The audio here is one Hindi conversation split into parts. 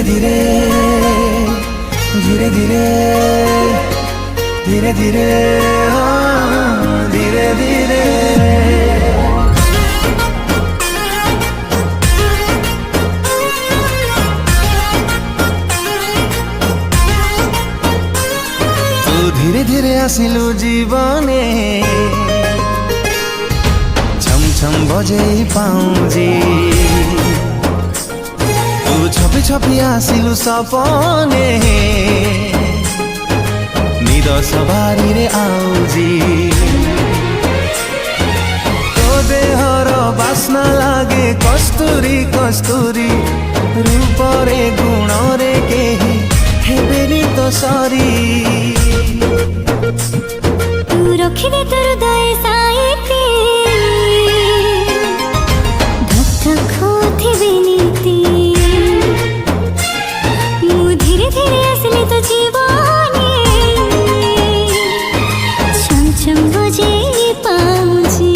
धीरे धीरे धीरे धीरे धीरे धीरे धीरे धीरे तू धीरे धीरे आसिलु जीवने छम छम बजेई पाउजी तू छपी छपी आसिलु सपने निद सवारी रे आउजी तो देहर बास्ना लागे कस्तूरी कस्तूरी रूपरे गुणरे केही हेबेनी तो सरी तू रखिदे तोर हृदय साइती धक धक होथिबे नीति मु धीरे धीरे आसले तो जीवने छम छम बजे पाउजी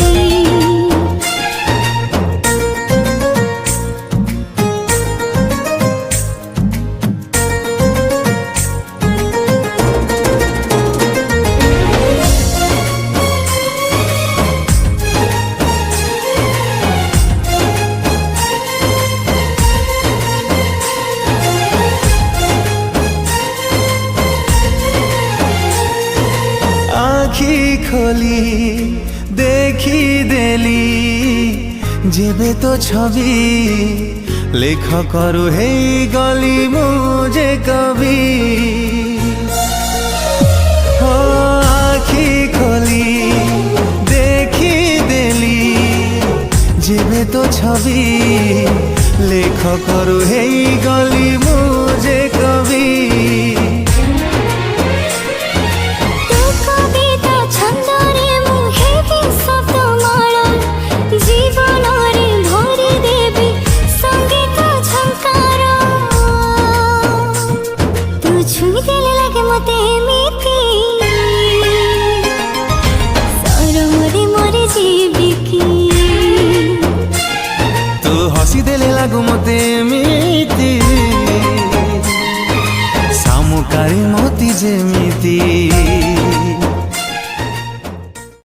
आखी खोली देखी देली जेबे तो छवि लेख करू हे गली मुझे कवि हो आखी खोली देखी देली जेबे तो छवि लेख करू हे गली मुझे कवि